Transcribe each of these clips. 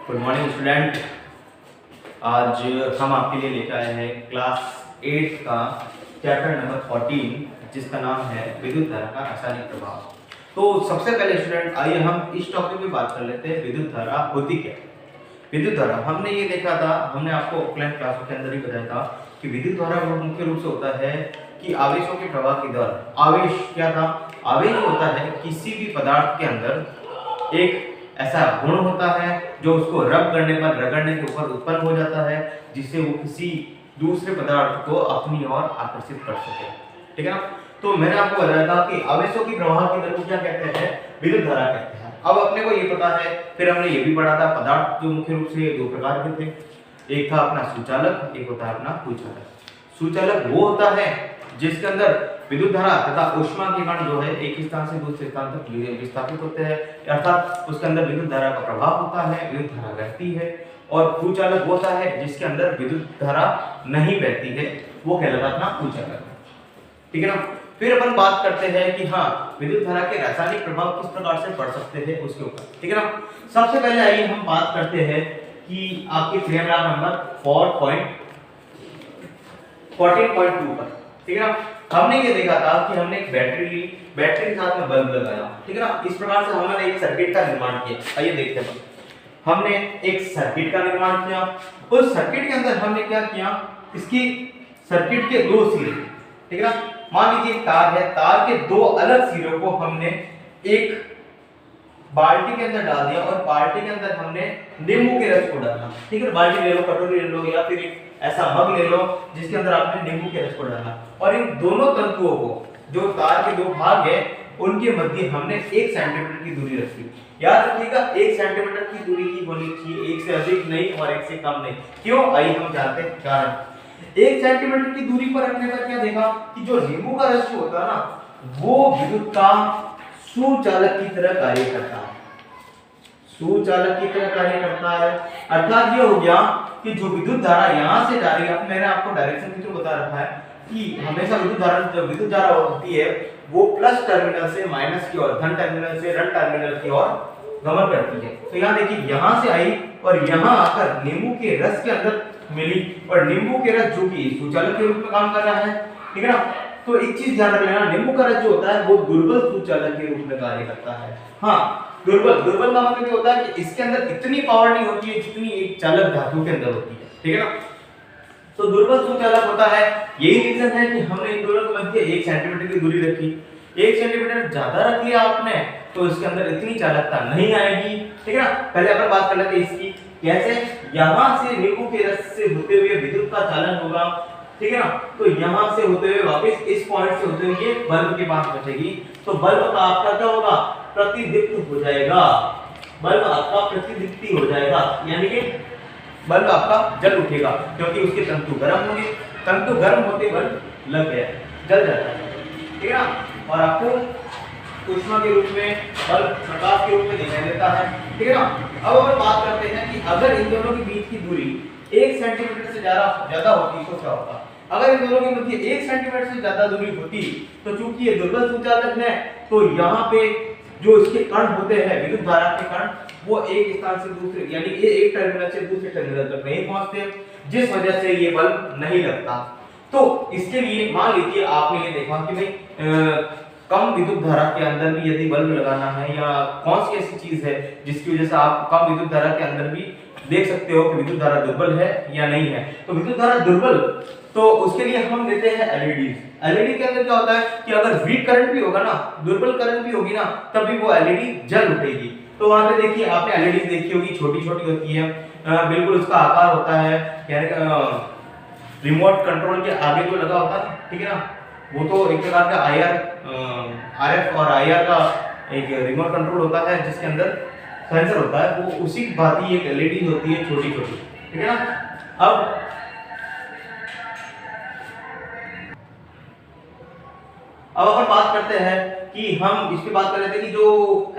Good morning student. आज हम आपके लिए लेकर आए हैं क्लास 8 का चैप्टर नंबर 14 जिसका नाम है विद्युत धारा का रासायनिक प्रभाव। तो सबसे पहले स्टूडेंट आइए हम इस टॉपिक पे बात कर लेते हैं विद्युत धारा होती क्या। विद्युत धारा हमने ये देखा था, हमने आपको ऑफलाइन क्लासों के अंदर ही बताया था कि विद्युत धारा मुख्य रूप से होता है कि आवेशों के प्रवाह के दौरान आवेश क्या था, आवेश होता है किसी भी पदार्थ के अंदर एक ऐसा गुण होता है जो उसको रब करने पर रगड़ने के ऊपर उत्पन्न हो जाता है जिससे वो किसी दूसरे पदार्थ को अपनी ओर आकर्षित कर सके। ठीक है ना। तो मैंने आपको बताया था कि आवेशों की प्रवाह की दर को क्या कहते हैं, विद्युत धारा कहते हैं। अब अपने को ये पता है, फिर हमने ये भी पढ़ा था पदार्थ जो मुख्य रूप से दो प्रकार के थे, एक था अपना सुचालक, एक होता है अपना कुचालक। सुचालक वो होता है जिसके अंदर विद्युत धारा तथा ऊष्मा के कण जो है एक स्थान से दूसरे स्थान तक विस्थापित होते हैं, अर्थात उसके अंदर विद्युत धारा का प्रभाव होता है, विद्युत धारा बहती है। और कुचालक होता है जिसके अंदर विद्युत धारा नहीं बहती है, वो कहलाता है अपना कुचालक। ठीक है ना। फिर अपन बात करते हैं कि हाँ विद्युत धारा के रासायनिक प्रभाव किस प्रकार से पड़ सकते हैं उसके ऊपर। ठीक है ना। सबसे पहले आइए हम बात करते हैं कि आपके पैराग्राफ नंबर 14.2 पर। ठीक है ना। हमने ये देखा था कि हमने एक बैटरी ली, बैटरी के साथ में बल्ब लगाया। ठीक है ना। इस प्रकार से हमने एक सर्किट का निर्माण किया। आइए देखते हैं। हमने एक सर्किट का निर्माण किया। उस सर्किट के अंदर हमने क्या किया, इसकी सर्किट के दो सिरे, ठीक है ना, मान लीजिए तार है, तार के दो अलग सिरों को हमने एक बाल्टी के अंदर डाल दिया और बाल्टी के अंदर हमने नींबू के रस को डाला। ठीक है। बाल्टी ले लो, कटोरी ले लो या फिर ऐसा मग ले लो जिसके अंदर आपने नींबू के रस को डाला और इन दोनों तंतुओं को, जो तार के दो भाग है, उनके मध्य हमने 1 सेंटीमीटर की दूरी रखी। याद रखिएगा 1 सेंटीमीटर की दूरी ही होनी चाहिए, एक से अधिक नहीं और एक से कम नहीं। क्यों, आइए हम जानते हैं कारण। 1 सेंटीमीटर की दूरी पर रखने पर क्या देखा कि जो नींबू का रस होता है ना, वो विद्युत का सुचालक की तरह कार्य करता है, सुचालक की तरह कार्य करता है। अर्थात ये हो गया कि जो विद्युत धारा यहां से जा रही है, मैंने आपको डायरेक्शन की तरह बता रखा है कि हमेशा विद्युत धारा होती है वो प्लस टर्मिनल से माइनस की ओर, धन टर्मिनल से ऋण टर्मिनल की ओर गमन करती है। तो यहाँ देखिए यहां से आई और यहां आकर नींबू के रस के अंदर मिली और नींबू के रस जो कि सुचालक के रूप में काम कर रहा है। ठीक है ना। तो एक चीज ध्यान रख लेना, नींबू का रस जो होता है वो दुर्बल सुचालक के रूप में कार्य करता है। हाँ, दुर्बल का मतलब ये होता है कि इसके अंदर इतनी पावर नहीं होती है जितनी एक चालक धातु के अंदर होती है। ठीक है ना। तो दुर्बल सुचालक होता है, यही रीजन है कि हमने इन दोनों के मध्य 1 सेंटीमीटर की दूरी रखी। 1 सेंटीमीटर ज्यादा रख लिया आपने तो इसके अंदर इतनी चालकता नहीं आएगी। ठीक है ना। पहले अपन बात कर लेते हैं इसकी, कैसे यहां से नींबू के रस से होते हुए विद्युत का चालन होगा। ठीक है ना। तो यहां से होते हुए वापस इस पॉइंट से होते हुए बल्ब के पास बचेगी, तो बल्ब का आपका क्या होगा, प्रतिदीप्त हो जाएगा। बल्ब आपका प्रतिदीप्ति हो जाएगा, यानी कि बल्ब आपका जल उठेगा क्योंकि उसके तंतु गर्म होंगे, तंतु गर्म होते बल्ब लग गया, जल जाता है। ठीक है ना। और आपको ऊष्मा के रूप में बल्ब प्रकाश के रूप में दिखाई देता है। ठीक है ना। अब अपन बात करते हैं कि अगर इन दोनों के बीच की दूरी 1 सेंटीमीटर से ज्यादा होती तो क्या होता। अगर इन दोनों के मध्य 1 सेंटीमीटर से ज्यादा दूरी होती तो चूंकि ये दुर्बल सुचालक है तो यहाँ पे जो इसके कण होते हैं, विद्युत धारा के कण, वो एक स्थान से दूसरे, यानी ये एक टर्मिनल से दूसरे टर्मिनल तक नहीं पहुंचते, जिस वजह से ये बल्ब नहीं लगता। तो इसके लिए मान लीजिए आपने ये देखा कि भाई कम विद्युत धारा के अंदर भी यदि बल्ब लगाना है, या कौन सी ऐसी चीज है जिसकी वजह से आप कम विद्युत धारा के अंदर भी देख सकते हो कि विद्युत धारा दुर्बल है या नहीं है। तो विद्युत धारा दुर्बल, तो उसके लिए हम देते हैं एलईडी। एलईडी के अंदर क्या होता है कि अगर वीक करंट भी होगा ना, दुर्बल करंट भी होगी ना, तब भी वो एलईडी जल उठेगी। तो वहां पे देखिए आपने एलईडी देखी होगी, छोटी छोटी होती है, बिल्कुल उसका आकार होता है, यानी रिमोट कंट्रोल के आगे जो लगा होता है। ठीक है ना। वो तो एक प्रकार का आरएफ और आईआर का एक रिमोट कंट्रोल होता है जिसके अंदर सेंसर होता है, वो उसी भांति एक एलईडी होती है छोटी छोटी। ठीक है ना। अब अपन बात करते हैं कि हम इसकी बात कर रहे थे कि जो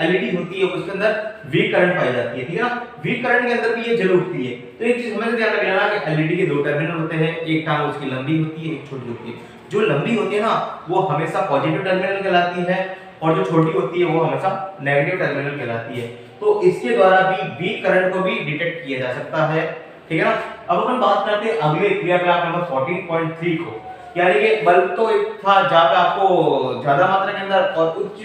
एलईडी होती है उसके अंदर वीक करंट पाई जाती है। ठीक है ना। वीक करंट के अंदर भी ये जल उठती है। तो एक चीज हमें ध्यान रखना है कि एलईडी के दो टर्मिनल होते हैं, एक टांग उसकी लंबी होती है, एक छोटी होती है। जो लंबी होती है ना वो हमेशा पॉजिटिव टर्मिनल कहलाती है और जो छोटी होती है वो हमेशा नेगेटिव टर्मिनल कहलाती है। तो इसके द्वारा भी वीक करंट को भी डिटेक्ट किया जा सकता है, ठीक है ना। अब अपन बात करते हैं अगले क्रियाकलाप नंबर 14.3 को, यानी कि बल्ब तो एक था जहां पे आपको ज्यादा मात्रा के अंदर और उच्च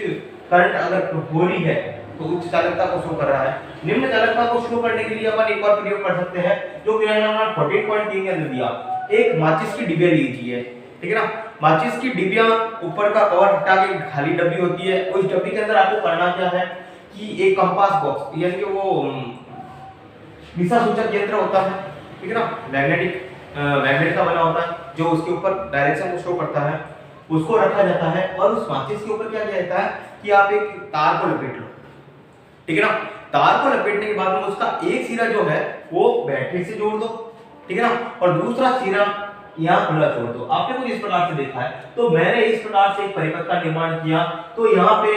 करंट अगर हो रही है तो उच्च चालकता को शो कर रहा है। निम्न चालकता को शो करने के लिए अपन एक और प्रयोग कर सकते हैं जो क्रियाकलाप नंबर 14.3 के अंदर दिया। एक माचिस की डिबिया लीजिए, ठीक है ना। माचिस की डिबिया ऊपर का कवर हटा के खाली डब्बी होती है, उस डब्बी के अंदर आपको करना क्या है कि एक कंपास बॉक्स यानी कि वो दिशा सूचक यंत्र होता है, ठीक है ना, मैग्नेट का बना होता है जो उसके ऊपर डायरेक्शन को शो करता है, उसको रखा जाता है और उस माचिस के ऊपर क्या किया जाता है कि आप एक तार को लपेट लो, ठीक है ना। तार को लपेटने के बाद में उसका एक सिरा जो है वो बैटरी से जोड़ दो, ठीक है ना, और दूसरा सिरा यहाँ खुला छोड़ दो। आपने कुछ इस प्रकार से देखा है। तो मैंने इस प्रकार से एक परिपथ का निर्माण किया। तो यहाँ पे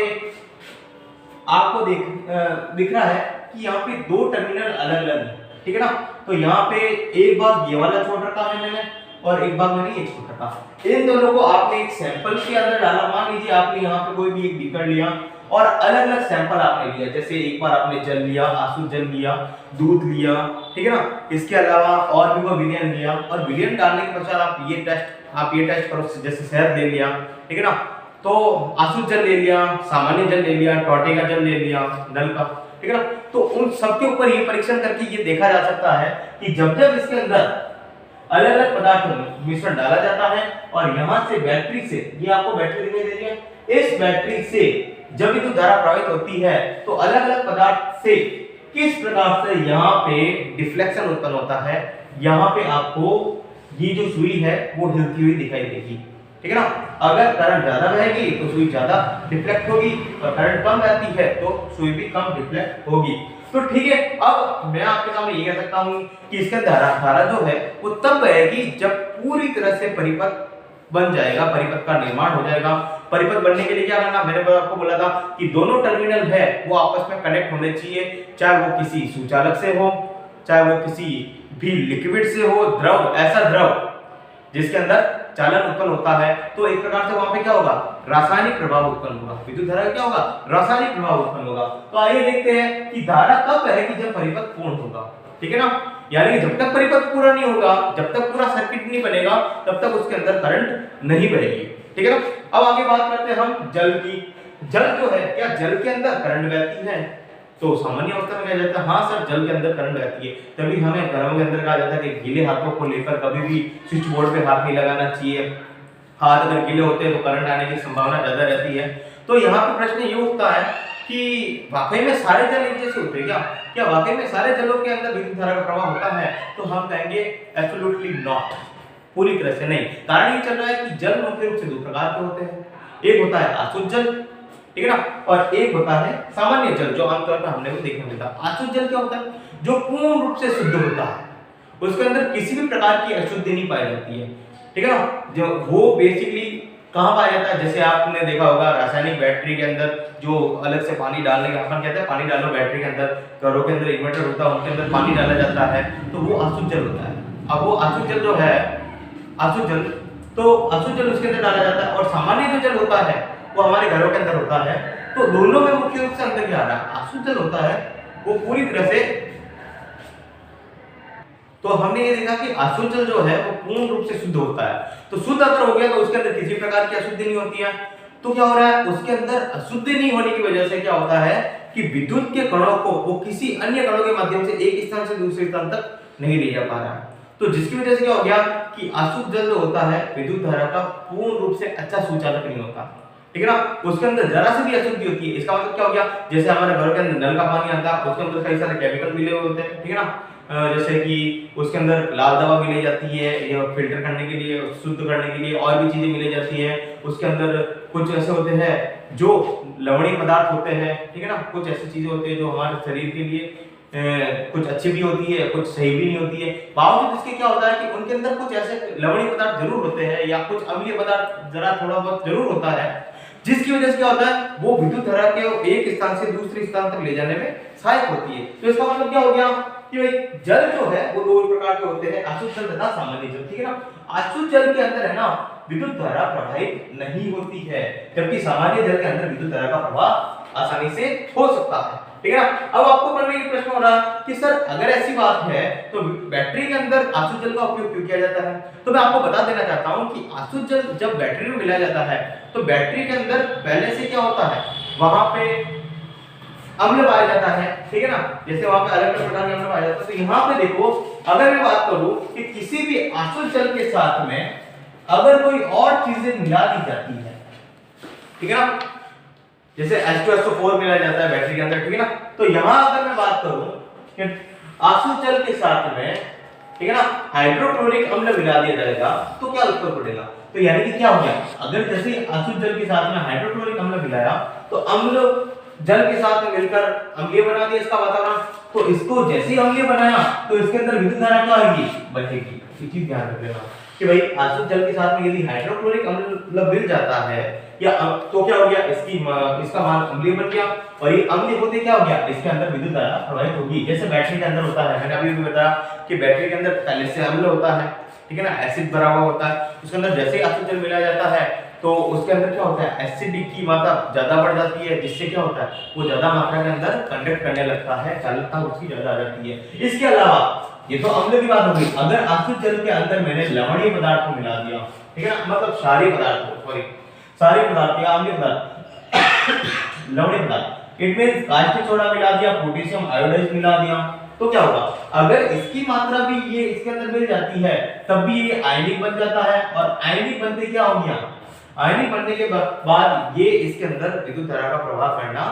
आपको दिख रहा है कि यहाँ पे दो टर्मिनल अलग अलग है, ठीक है ना। तो यहाँ पे एक भाग ये वाला छोड़ रखा है मैंने और एक भाग मैंने ये छोड़ रखा। इन दोनों को आपने एक सैंपल के अंदर डाला। मान लीजिए आपने यहाँ पे कोई भी एक बीकर लिया और अलग अलग सैंपल आपने लिया, जैसे एक बार आपने जल लिया, आसुत जल लिया, दूध लिया, ठीक है ना। इसके अलावा और भी कोई विलयन लिया और विलयन डालने के पश्चात आप ये टेस्ट करो, जैसे शहद ले लिया, ठीक है ना। तो आसुत जल ले लिया, सामान्य जल ले लिया, टोटे का जल ले लिया, नल का, ठीक है ना। तो उन सबके ऊपर ये परीक्षण करके ये देखा जा सकता है कि जब जब इसके अंदर अलग अलग पदार्थ मिश्रण डाला जाता है और यहाँ से बैटरी से, ये आपको बैटरी दिखाई दे रही है, इस बैटरी से जब विद्युत धारा प्रवाहित होती है तो अलग अलग पदार्थ से किस प्रकार से यहाँ पे डिफ्लेक्शन उत्पन्न होता है। यहाँ पे आपको ये जो सुई है वो हिलती हुई दिखाई देगी, ठीक है ना। अगर करंट ज्यादा बहेगी तो सुई ज्यादा डिफ्लेक्ट होगी और करंट कम बहती है तो सुई भी कम डिफ्लेक्ट होगी। तो ठीक है, अब मैं आपके सामने ये कह सकता हूँ कि इसका धारा जो है वो तब बहेगी जब पूरी तरह से परिपथ बन जाएगा, परिपथ का निर्माण हो जाएगा। परिपथ बनने के लिए क्या करना, मैंने आपको बोला था कि दोनों टर्मिनल है वो आपस में कनेक्ट होने चाहिए, चाहे वो किसी सुचालक से हो, चाहे वो किसी भी लिक्विड से हो, द्रव, ऐसा द्रव जिसके अंदर चालन उत्पन्न होता है। तो एक प्रकार से वहां पे क्या होगा, रासायनिक प्रभाव उत्पन्न होगा। विद्युत धारा क्या होगा, रासायनिक प्रभाव उत्पन्न होगा। तो आइए देखते हैं कि धारा कब बहेगी, जब परिपथ पूर्ण होगा, ठीक है ना। यानी कि जब तक परिपथ पूरा नहीं होगा, जब तक पूरा सर्किट नहीं बनेगा, तब तक उसके अंदर करंट नहीं बहेगी, ठीक है ना। अब आगे बात करते हैं हम जल की। जल जो है, क्या जल के अंदर करंट बहती है? तो सामान्य अवस्था में कहा जाता है हाँ सर जल के अंदर करंट बहती है। तभी हमें घरों के अंदर कहा जाता है कि गीले हाथों को लेकर कभी भी स्विच बोर्ड पे हाथ नहीं लगाना चाहिए। हाथ अगर गीले होते हैं तो करंट आने की संभावना ज्यादा रहती है। तो यहाँ पे प्रश्न ये उठता है कि वाकई में सारे जल एक जैसे होते हैं क्या? क्या वाकई में सारे जलों के अंदर विद्युत धारा का प्रवाह होता है? तो हम कहेंगे एब्सोल्युटली नॉट, पूरी तरह से नहीं। कारण ये चल रहा है कि जल मुख्य रूप से दो प्रकार के होते हैं, एक होता है आसुत जल, ठीक है ना, और एक होता है सामान्य जल जो आमतौर पर हमने को देखने मिलता है। आसुत जल क्या होता है? जो पूर्ण रूप से शुद्ध होता है, उसके अंदर किसी भी प्रकार की अशुद्धि नहीं पाई जाती है, ठीक है ना। जो वो बेसिकली कहाँ पाया जाता है, जैसे आपने देखा होगा रासायनिक बैटरी के अंदर जो अलग से पानी डालने का अपन कहते हैं पानी डालो बैटरी के अंदर, घरों के अंदर इन्वर्टर होता है उनके अंदर पानी डाला जाता है, तो वो आसुत जल होता है। अब वो आसुत जल जो है, आसुत जल, तो आसुत जल उसके अंदर डाला जाता है और सामान्य जो जल होता है वो हमारे घरों के अंदर होता है। तो दोनों में मुख्य रूप से अंतर क्या आ रहा है? आसुत जल होता है वो पूरी तरह से, तो हमने ये देखा कि आसुत जल जो है वो पूर्ण रूप से शुद्ध होता है। तो शुद्ध अगर हो गया तो उसके अंदर किसी प्रकार की अशुद्धि नहीं होती है। तो क्या हो रहा है, उसके अंदर अशुद्धि नहीं होने की वजह से क्या होता है कि विद्युत के कणों को वो किसी अन्य कणों के माध्यम से एक स्थान से दूसरे स्थान तक नहीं ले जा पा रहा है। तो जिसकी वजह से क्या हो गया कि आसुत जल जो होता है विद्युत धारा का पूर्ण रूप से अच्छा सुचालक नहीं होता, ठीक है ना। उसके अंदर जरा से भी अशुद्धि होती है। इसका मतलब क्या हो गया, जैसे हमारे घर के अंदर नल का पानी आता है उसके अंदर कई सारे केमिकल मिले हुए होते हैं, ठीक है ना। जैसे कि उसके अंदर लाल दवा मिलाई जाती है या फिल्टर करने के लिए, शुद्ध करने के लिए और भी चीजें मिलाई जाती है। उसके अंदर कुछ ऐसे होते हैं जो लवणीय पदार्थ होते हैं, ठीक है ना। कुछ ऐसी चीजें होती है जो हमारे शरीर के लिए कुछ अच्छी भी होती है, कुछ सही भी नहीं होती है। बावजूद इसके क्या होता है कि उनके अंदर कुछ ऐसे लवणीय पदार्थ जरूर होते हैं या कुछ अम्लीय पदार्थ जरा थोड़ा बहुत जरूर होता है, जिसकी वजह से क्या होता है वो विद्युत धारा के एक स्थान से दूसरे स्थान तक ले जाने में सहायक होती है। तो इसका मतलब क्या हो गया कि भाई जल जो है वो दो प्रकार के होते हैं, आसुत जल तथा सामान्य जल, ठीक है ना। आसुत जल के अंदर है ना विद्युत धारा प्रवाहित नहीं होती है, जबकि सामान्य जल के अंदर विद्युत धारा का प्रवाह आसानी से हो सकता है। ठीक है ना। अब आपको मन में ये प्रश्न हो रहा कि सर अगर ऐसी बात है तो बैटरी के अंदर आसुत जल का उपयोग क्यों किया जाता है? तो मैं आपको बता देना चाहता हूं कि आसुत जल जब बैटरी में मिलाया जाता है तो बैटरी के अंदर पहले से क्या होता है, वहां पे अम्ल पाया जाता है। ठीक है ना, जैसे वहां पे अलग अलग प्रकार के अम्ल पाया जाता है। तो यहाँ पे देखो, अगर मैं बात करूं कि किसी भी आसुत जल के साथ में अगर कोई और चीजें मिला दी जाती है, ठीक है ना, जैसे H2SO4 मिलाया जाता है बैटरी के अंदर, ठीक है ना, तो यहां अगर मैं बात करूं कि आसुत जल के साथ में, ठीक है ना, हाइड्रोक्लोरिक अम्ल मिला दिया जाएगा तो क्या उत्तर पड़ेगा? तो यानी कि क्या हो गया, अगर जैसे आसुत जल के साथ में हाइड्रोक्लोरिक अम्ल मिलाया तो अम्ल जल के साथ में मिलकर अम्लीय बना दिया इसका वातावरण, तो इसको जैसे ही अम्लीय बनाया तो इसके अंदर विद्युत धारा क्या आएगी, बचेगी। ये चीज ध्यान रख लेना कि भाई आसुत जल के साथ में यदि हाइड्रोक्लोरिक अम्ल मिल जाता है या तो क्या हो गया, इसका मान अम्लीय बन गया, और ये अम्लीय होते क्या हो गया, इसके अंदर विद्युत धारा प्रवाहित होगी। जैसे बैटरी के अंदर होता है, मैंने अभी भी बताया कि बैटरी के अंदर पहले से अम्ल होता है, ठीक है ना, एसिड भरा हुआ होता है, उसके अंदर जैसे ही आसुत जल मिलाया जाता है तो उसके अंदर क्या होता है, एसिड की मात्रा ज्यादा बढ़ जाती है, जिससे क्या होता है, वो ज्यादा मात्रा के अंदर कंडक्ट करने लगता है, चालकता उसकी ज्यादा आ जाती है। इसके अलावा ये तो अम्ल की बात हो गई, अगर आसुत जल के अंदर मैंने लवणीय पदार्थ को मिला दिया, ठीक है ना, मतलब क्षारीय पदार्थ को, सॉरी क्षारीय पदार्थ या अम्लीय पदार्थ, लवणीय पदार्थ, इट मींस कास्टिक सोडा मिला दिया, पोटेशियम आयोडाइड मिला दिया, तो क्या होगा, अगर इसकी मात्रा भी ये इसके अंदर मिल जाती है तब भी ये आयनिक बन जाता है, और आयनिक बनते क्या हो गया, आयनिक बनने के बाद ये इसके अंदर विद्युत धारा का प्रवाह करना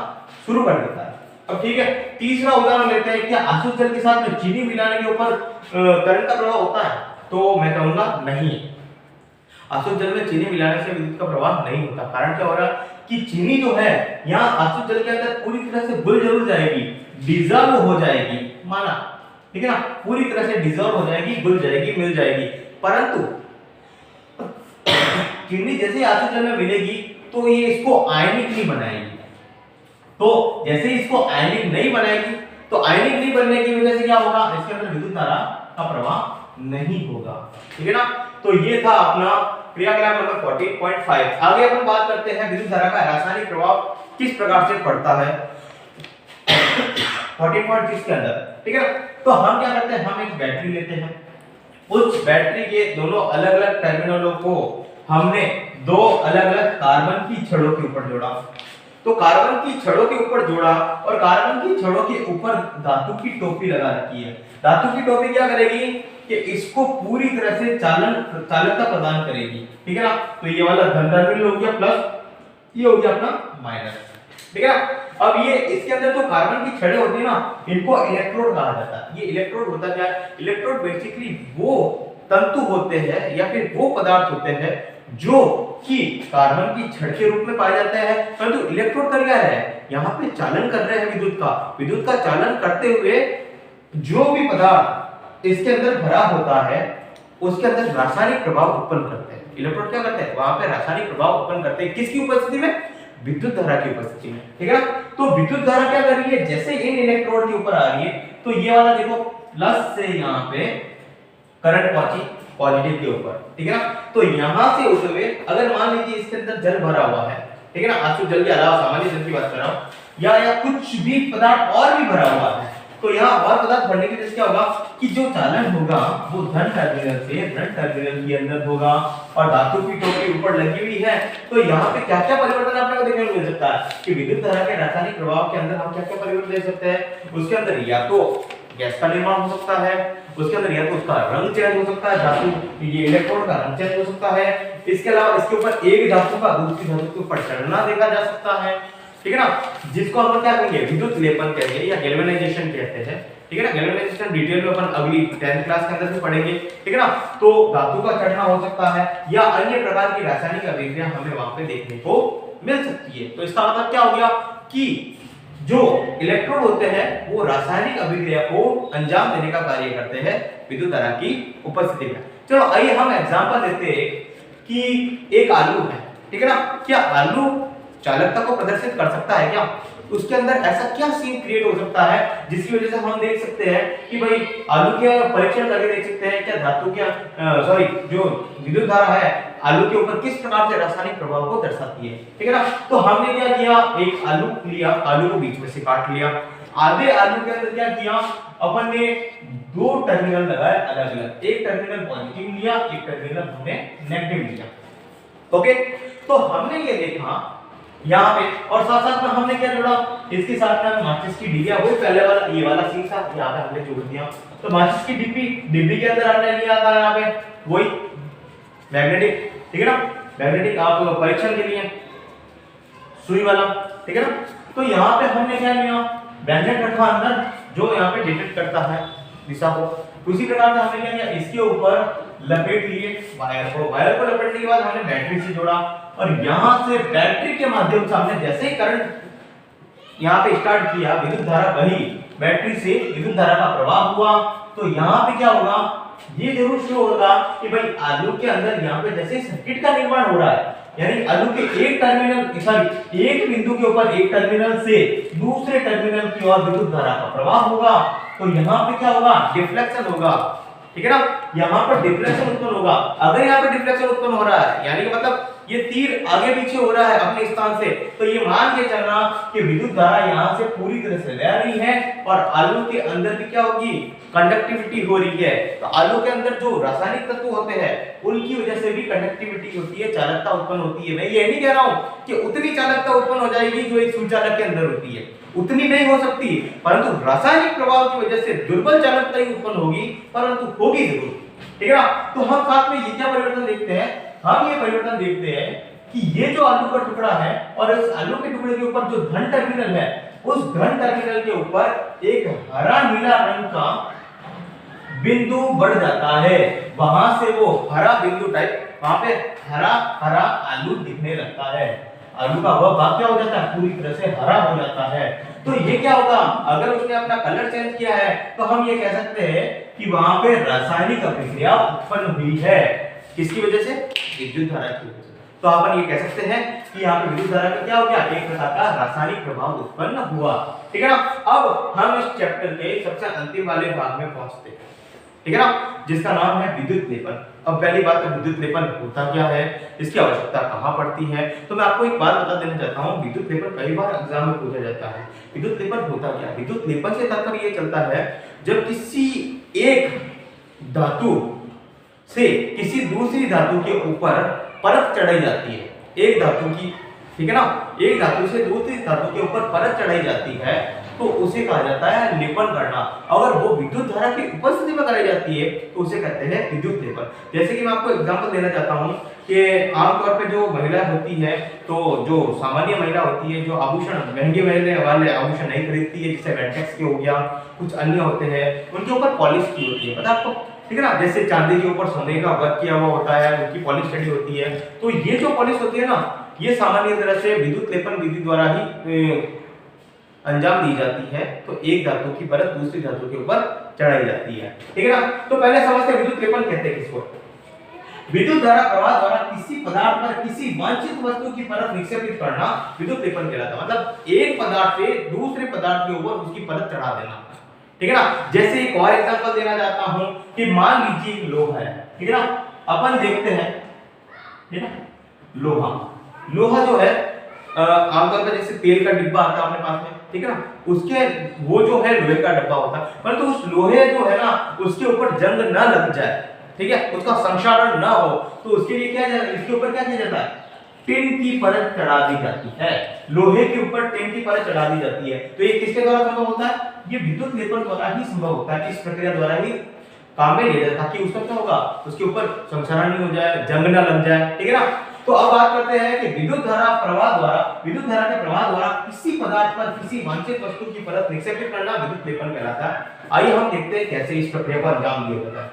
शुरू कर देता है। अब ठीक है, तीसरा उदाहरण लेते हैं, क्या आसुत जल के साथ में चीनी मिलाने के ऊपर करंट का प्रवाह होता है? तो मैं कहूंगा नहीं, आसुत जल में चीनी मिलाने से विद्युत का प्रवाह नहीं होता। कारण क्या हो रहा है कि चीनी जो है यहाँ आसुत जल के अंदर पूरी तरह से घुल जरूर जाएगी, डिजॉल्व हो जाएगी, माना, ठीक है ना, पूरी तरह से डिजॉल्व हो जाएगी, घुल जाएगी, मिल जाएगी, परंतु चीनी जैसे आसुत जल में मिलेगी तो ये इसको आयनिक नहीं बनाएगी। तो जैसे इसको आयनिक नहीं बनाएगी तो आयनिक नहीं बनने की वजह से क्या होगा, इसके अंदर विद्युत धारा का प्रवाह नहीं होगा। ठीक है ना, तो ये था अपना क्रियाकलाप नंबर 14.5। आगे अपन बात करते हैं विद्युत धारा का रासायनिक प्रभाव किस प्रकार से पड़ता है 14.6 के अंदर। ठीक है ना, तो हम क्या करते हैं, हम एक बैटरी लेते हैं, उस बैटरी के दोनों अलग अलग टर्मिनलों को हमने दो अलग अलग कार्बन की छड़ों के ऊपर जोड़ा। तो कार्बन की छड़ों के ऊपर जोड़ा और कार्बन की छड़ों के ऊपर धातु की टोपी लगा रखी है। धातु की टोपी क्या करेगी कि इसको पूरी तरह से चालकता प्रदान करेगी। ठीक है ना, तो ये वाला धन टर्मिनल हो गया प्लस, ये हो गया अपना माइनस। ठीक है ना, अब ये इसके अंदर जो कार्बन की छड़ें होती है ना, इनको इलेक्ट्रोड कहा जाता है। ये इलेक्ट्रोड होता क्या है, इलेक्ट्रोड बेसिकली वो तंतु होते हैं या फिर वो पदार्थ होते हैं जो कि कार्बन की छड़ के रूप में पाए जाते हैं, परंतु इलेक्ट्रोड कर क्या है, यहाँ पे चालन कर रहे हैं विद्युत का चालन करते हुए जो भी पदार्थ इसके अंदर भरा होता है उसके अंदर रासायनिक प्रभाव उत्पन्न करते हैं। इलेक्ट्रोड क्या करते हैं, वहां पे रासायनिक प्रभाव उत्पन्न करते हैं, किसकी उपस्थिति में, विद्युत धारा की उपस्थिति में। ठीक है ना, तो विद्युत धारा क्या कर रही है, जैसे इन इलेक्ट्रोड के ऊपर आ रही है तो ये वाला देखो प्लस से यहाँ पे करंट पहुंची पॉजिटिव के ऊपर। ठीक है ना, तो यहां से होते हुए अगर मान लीजिए इसके अंदर जल भरा हुआ है, ठीक है ना, आसुत जल के अलावा सामान्य जल की बात कर रहा हूं, या कुछ भी पदार्थ और भी भरा हुआ है, तो यहाँ और पदार्थ भरने की वजह से क्या होगा कि जो चालन होगा वो धन टर्मिनल से ऋण टर्मिनल के अंदर होगा, और धातु की टोपी ऊपर लगी हुई है, तो यहाँ पे क्या क्या परिवर्तन आपको देखने को मिल सकता है कि विद्युत धारा के रासायनिक प्रभाव के अंदर हम क्या क्या परिवर्तन देख सकते हैं। उसके अंदर या तो गैस का निर्माण हो सकता है, उसके अंदर या तो उसका रंग चेंज हो सकता है, धातु ये इलेक्ट्रोड का रंग चेंज हो सकता है, इसके अलावा इसके ऊपर एक धातु का दूसरी धातु के ऊपर चढ़ना देखा जा सकता है। ठीक है ना, जिसको हम क्या कहेंगे, विद्युत लेपन कहेंगे या गैल्वेनाइजेशन कहते हैं। ठीक है ना, गैल्वेनाइजेशन डिटेल में अपन अगली 10th क्लास के अंदर भी पढ़ेंगे। ठीक है ना, तो धातु का चढ़ना हो सकता है या अन्य प्रकार की रासायनिक अभिक्रिया हमें वहां पे देखने को मिल सकती है। तो इसका मतलब क्या हो गया कि जो इलेक्ट्रोड होते हैं वो रासायनिक अभिक्रिया को अंजाम देने का कार्य करते हैं विद्युत धारा की उपस्थिति में। चलो आइए हम एग्जांपल देते हैं कि एक आलू है, ठीक है ना, क्या आलू चालकता को प्रदर्शित कर सकता है क्या, उसके अंदर ऐसा क्या सीन क्रिएट हो सकता है जिसकी वजह से हम देख सकते हैं कि भाई आलू के परीक्षण करके देख सकते हैं क्या धातु क्या जो विद्युत धारा है आलू के ऊपर किस प्रकार से रासायनिक प्रभाव को दर्शाती है, ठीक है ना। तो हमने क्या किया, एक आलू लिया, आलू को बीच में से काट लिया, आधे आलू के अंदर क्या किया अपन ने दो टर्मिनल लगाए अलग अलग, एक टर्मिनल पॉजिटिव लिया, एक टर्मिनल हमने नेगेटिव लिया। ओके, तो हमने ये देखा यहाँ पे, और साथ साथ में हमने क्या जोड़ा, इसके साथ में माचिस की डिबिया, वही पहले वाला ये वाला सीन था, यहाँ पे हमने जोड़ दिया। तो माचिस की डिब्बी के अंदर हमने लिया था यहाँ पे वही मैग्नेटिक, ठीक है ना, मैग्नेटिक आप परीक्षण के लिए सुई वाला, ठीक है ना। तो यहाँ पे हमने क्या लिया, मैग्नेट रखा अंदर जो यहाँ पे डिटेक्ट करता है दिशा को। उसी प्रकार से हमने क्या किया, इसके ऊपर लपेट लिए वायर को, वायर को लपेटने के बाद हमने बैटरी से जोड़ा, और यहाँ से बैटरी के माध्यम से हमने जैसे ही करंट यहाँ पे स्टार्ट किया, विद्युत धारा बही, बैटरी से विद्युत धारा का प्रवाह हुआ। तो यहाँ पे क्या होगा, ये जरूर शो होगा कि भाई आलू के अंदर यहाँ पे जैसे सर्किट का निर्माण हो रहा है, यानी आलू के एक टर्मिनल सॉरी एक बिंदु के ऊपर एक टर्मिनल से दूसरे टर्मिनल की ओर विद्युत धारा का प्रवाह होगा। तो यहाँ पे क्या होगा, डिफ्लेक्शन होगा, ठीक है ना, यहाँ पर डिफ्लेक्शन उत्पन्न होगा। अगर यहाँ पे डिफ्लेक्शन उत्पन्न हो रहा है, यानी कि मतलब ये तीर आगे पीछे हो रहा है अपने स्थान से, तो ये मान के चलना कि विद्युत धारा यहाँ से पूरी तरह से बह रही है, और आलू के अंदर भी क्या होगी, कंडक्टिविटी हो रही है। तो आलू के अंदर जो रासायनिक तत्व होते हैं उनकी वजह से भी कंडक्टिविटी होती है, चालकता उत्पन्न होती है। मैं ये नहीं कह रहा हूँ कि उतनी चालकता उत्पन्न हो जाएगी जो एक सुचालक के अंदर होती है, उतनी नहीं हो सकती, परंतु रासायनिक प्रभाव की वजह से दुर्बल चालकता ही उत्पन्न होगी, परंतु होगी जरूर, ठीक है ना। तो हम साथ में ये क्या परिवर्तन देखते हैं, हम ये परिवर्तन देखते हैं कि ये जो आलू का टुकड़ा है और इस आलू के टुकड़े के ऊपर जो धन टर्मिनल है, उस धन टर्मिनल के ऊपर एक हरा नीला रंग का बिंदु बढ़ जाता है, वहां से वो हरा बिंदु टाइप वहां पे हरा हरा आलू दिखने लगता है, आलू का वह भाग क्या हो जाता है, पूरी तरह से हरा हो जाता है। तो ये क्या होगा, अगर उसने अपना कलर चेंज किया है तो हम ये कह सकते हैं कि वहां पे रासायनिक अभिक्रिया उत्पन्न हुई है, किसकी वजह से, विद्युत धारा की वजह से। तो अपन ये कह सकते हैं कि यहाँ पे विद्युत धारा का क्या हो गया, एक प्रकार का रासायनिक प्रभाव उत्पन्न हुआ, ठीक है ना। अब हम इस चैप्टर के सबसे अंतिम वाले भाग में पहुंचते हैं, ठीक है ना, जिसका नाम है विद्युत लेपन। अब पहली बात तो विद्युत लेपन होता क्या है, इसकी आवश्यकता कहाँ पड़ती है। तो मैं आपको एक बात बता देना चाहता हूँ, विद्युत लेपन कई बार एग्जाम में पूछा जाता है। विद्युत लेपन होता क्या है, विद्युत लेपन से तात्पर्य ये चलता है जब किसी एक धातु से किसी दूसरी धातु के ऊपर परत चढ़ाई जाती है, एक धातु की, ठीक है ना, एक धातु से दूसरी धातु के ऊपर परत चढ़ाई जाती है, तो उसे कहा जाता है लेपन करना। अगर वो विद्युत धारा की उपस्थिति में कराई जाती है तो उसे कहते हैं विद्युत लेपन। जैसे कि मैं आपको एग्जांपल देना चाहता हूं कि आमतौर पे जो महिला होती है, तो जो सामान्य महिला होती है, जो आभूषण महंगे महंगे वाले आभूषण नहीं खरीदती है, जैसे वेंटेक्स के हो गया, कुछ अन्य होते हैं, उनके ऊपर पॉलिश की होती है, पता आपको, ठीक है ना, जैसे चांदी के ऊपर सोने का वर्क किया हुआ होता है, उनकी पॉलिश चढ़ी होती है। तो ये जो पॉलिश होती है ना, ये सामान्य तरह से विद्युत लेपन विधि द्वारा ही अंजाम दी जाती है। तो एक धातु की परत दूसरी धातु के ऊपर चढ़ाई जाती है, ठीक है ना। तो पहले समझते हैं विद्युत लेपन कहते हैं किसको। विद्युत धारा प्रवाह द्वारा किसी पदार्थ पर किसी वांछित वस्तु की परत निक्षेपित करना विद्युत लेपन कहलाता है। मतलब एक पदार्थ से दूसरे पदार्थ के ऊपर उसकी परत चढ़ा देना, ठीक है ना। जैसे एक और एग्जांपल देना चाहता हूं कि मान लीजिए लोहा है, ठीक है ना, अपन देखते हैं, ठीक है, लोहा जो है आमतौर पर जैसे तेल का डिब्बा आता है अपने पास में, ठीक है ना, उसके वो जो है लोहे का डब्बा होता है, परंतु उस लोहे जो है ना उसके ऊपर जंग ना लग जाए, ठीक है, उसका संक्षारण ना हो, तो उसके लिए क्या इसके ऊपर क्या किया जाता है, टिन की परत चढ़ा दी जाती है, लोहे के ऊपर टिन की परत चढ़ा दी जाती है। तो ये किसके द्वारा संभव होता है, ये विद्युत लेपन द्वारा ही संभव होता है। इस प्रक्रिया द्वारा ही काम में लिया जाता है, ताकि उसका क्या होगा, उसके ऊपर संक्षारण नहीं हो जाए, जंग ना लग जाए, ठीक है ना। तो अब बात करते हैं कि विद्युत धारा के प्रवाह द्वारा किसी पदार्थ पर किसी वांछित वस्तु की परत निक्षेपित करना विद्युत लेपन कहलाता है। आइए हम देखते हैं कैसे इस प्रक्रिया को अंजाम दिया जाता है।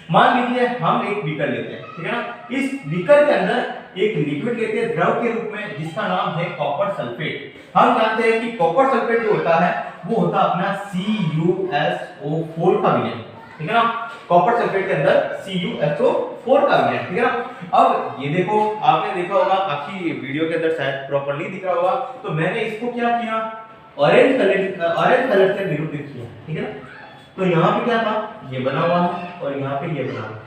मान लीजिए हम एक बीकर लेते हैं, ठीक है ना, इस बीकर के अंदर एक लिक्विड लेते हैं द्रव के रूप में, जिसका नाम है कॉपर सल्फेट। हम जानते हैं कि कॉपर सल्फेट जो होता है वो होता है अपना CuSO4 का विलयन, ठीक है ना, कॉपर सल्फेट के अंदर CuSO4 का विलयन, ठीक है ना। अब ये देखो, आपने देखा होगा, आपकी वीडियो के अंदर शायद प्रॉपर्ली दिख रहा होगा, तो मैंने इसको क्या किया, ऑरेंज कलर से निरूपित किया, ठीक है ना। तो यहाँ पे क्या था, ये बना हुआ है और यहाँ पे ये बना हुआ है,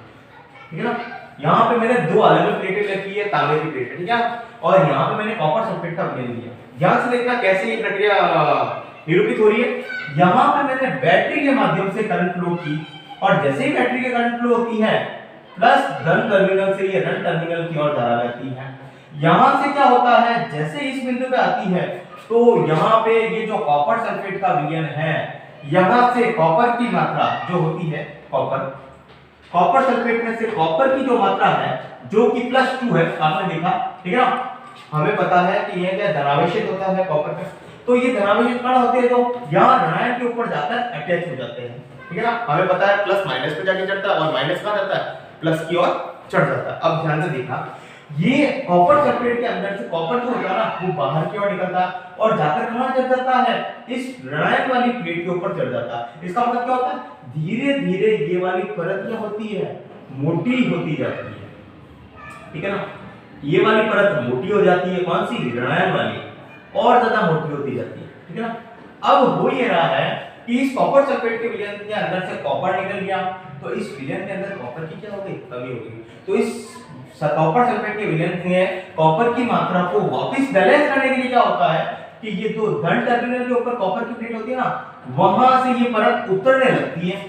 ठीक है ना। यहाँ पे मैंने दो अलग अलग प्लेटें रखी है, तांबे की प्लेटें, ठीक है, और यहाँ पे मैंने कॉपर सल्फेट का विलयन लिया। ध्यान से देखना कैसे ये प्रक्रिया निरूपित हो रही है। यहाँ पे मैंने बैटरी के माध्यम से करंट फ्लो की, और जैसे ही बैटरी के करंट फ्लो होती है प्लस धन टर्मिनल से ये ऋण टर्मिनल की ओर धारा बहती है। यहाँ से क्या होता है, जैसे इस बिंदु पे आती है तो यहाँ पे ये जो कॉपर सल्फेट का विलयन है, यहाँ से कॉपर की मात्रा जो होती है, कॉपर सल्फेट में से कॉपर की जो मात्रा है जो कि +2 है, आपने देखा, ठीक है ना। हमें पता है कि यह क्या धनावेशित होता है कॉपर पे, तो ये धनावेशित कण होते हैं तो यहाँ ऋणायन के ऊपर जाकर अटैच हो जाते हैं, ठीक है ना। हमें पता है प्लस माइनस पे जाके चढ़ता है और माइनस कहाँ जाता है, प्लस की ओर चढ़ जाता है। अब ध्यान से देखना, ये कॉपर सल्फेट के अंदर से कॉपर जो होता है ना वो बाहर की ओर निकलता है और जाकर कहां चढ़ जाता है, इस ऋणायन वाली प्लेट के ऊपर चढ़ जाता है। इसका मतलब क्या होता है, धीरे धीरे ये वाली परत क्या होती है, मोटी होती जाती है, ठीक है ना। ये वाली परत मोटी हो जाती है, कौन सी, ऋणायन वाली, और ज्यादा मोटी होती जाती है, ठीक है ना। अब हो ये रहा है कि इस कॉपर सल्फेट के विलयन के अंदर से कॉपर निकल गया, तो इस विलयन के अंदर कॉपर की क्या हो गई, कमी हो गई। तो इस कॉपर सल्फेट के विलयन में कॉपर की मात्रा को वापस बैलेंस करने के लिए क्या होता है कि ये जो धन टर्मिनल के ऊपर कॉपर की प्लेट होती है ना, वहां से ये परत उतरने लगती है,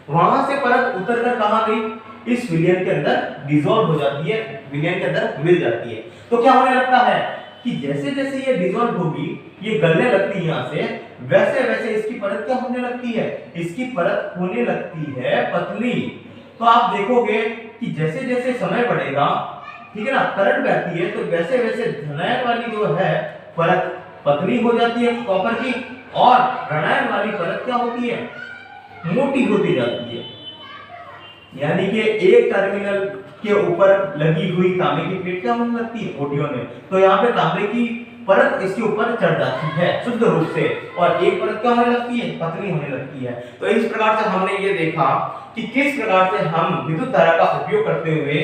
वहां से परत उतरकर कहां गई, इस विलयन के अंदर डिसॉल्व हो जाती है, विलयन के अंदर मिल जाती है। तो क्या होने लगता है कि जैसे जैसे ये डिसॉल्व होगी, ये गलने लगती है यहाँ से, वैसे वैसे इसकी परत क्या होने लगती है, इसकी परत होने लगती है पतली। तो आप देखोगे कि जैसे जैसे समय बढ़ेगा, ठीक है ना, करंट बहती है, तो वैसे वैसे धनायन वाली जो है परत पतली हो जाती है कॉपर की, और ऋणायन वाली परत क्या होती है, मोटी होती जाती है। यानी कि एक टर्मिनल के ऊपर लगी हुई तांबे की प्लेट क्या होने लगती है, मोटी होने। तो यहाँ पे तांबे की परत इसके ऊपर चढ़ जाती है शुद्ध रूप से, और एक परत क्या होने लगती है, पतली होने लगती है। तो इस प्रकार से हमने ये देखा कि किस प्रकार से हम विद्युत धारा का उपयोग करते हुए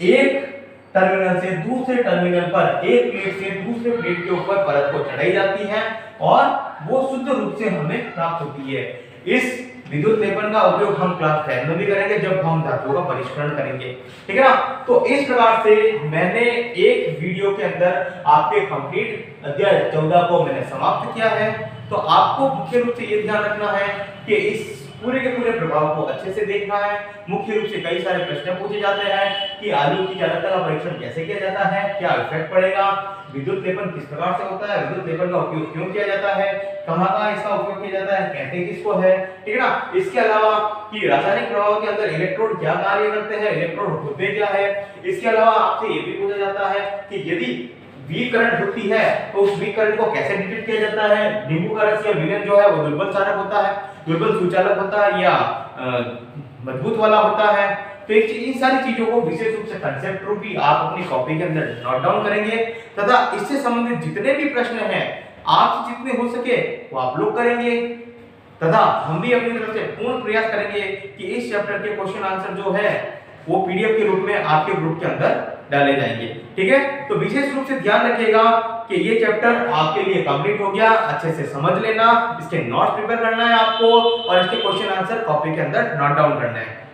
एक टर्मिनल से दूसरे टर्मिनल पर, एक प्लेट से दूसरे प्लेट के ऊपर परत को चढ़ाई जाती है और वो शुद्ध रूप से हमें प्राप्त होती है। इस विद्युत लेपन का उपयोग हम क्लास 10 में भी करेंगे जब हम धातुओं का परिष्करण करेंगे, ठीक है ना। तो इस प्रकार से मैंने एक वीडियो के अंदर आपके कंप्लीट अध्याय 14 को मैंने समाप्त किया है। तो आपको मुख्य रूप से ये ध्यान रखना है कि इस पूरे के पूरे प्रभाव को अच्छे से देखना है। मुख्य रूप से कई सारे प्रश्न पूछे जाते हैं कि आलू की चालकता का परीक्षण कैसे किया जाता है, क्या इफेक्ट पड़ेगा, विद्युत लेपन किस प्रकार से होता है, विद्युत लेपन का उपयोग क्यों किया जाता है, कहाँ इसका उपयोग किया जाता है, कहते किसको है, ठीक है ना। इसके अलावा कि रासायनिक प्रभाव के अंदर इलेक्ट्रोड क्या कार्य करते हैं, इलेक्ट्रोड होते क्या है। इसके अलावा आपसे ये भी पूछा जाता है कि यदि वीक करंट होती है तो उस वीक करंट को कैसे डिटेक्ट किया जाता है। नींबू का रस या विलयन जो है वो दुर्बल चालक होता है, दुर्बल सुचालक होता है या मजबूत वाला होता है। तो इन सारी चीजों को विशेष रूप से कंसेप्ट रूपी आप अपनी कॉपी के अंदर नोट डाउन करेंगे तथा इससे संबंधित जितने भी प्रश्न हैं आप जितने हो सके वो आप लोग करेंगे तथा हम भी अपनी तरफ से पूर्ण प्रयास करेंगे कि इस चैप्टर के क्वेश्चन आंसर जो है वो पीडीएफ के रूप में आपके ग्रुप के अंदर डाले जाएंगे, ठीक है। तो विशेष रूप से ध्यान रखिएगा कि ये चैप्टर आपके लिए कंप्लीट हो गया, अच्छे से समझ लेना, इसके नोट्स प्रिपेयर करना है आपको और इसके क्वेश्चन आंसर कॉपी के अंदर नोट डाउन करना है।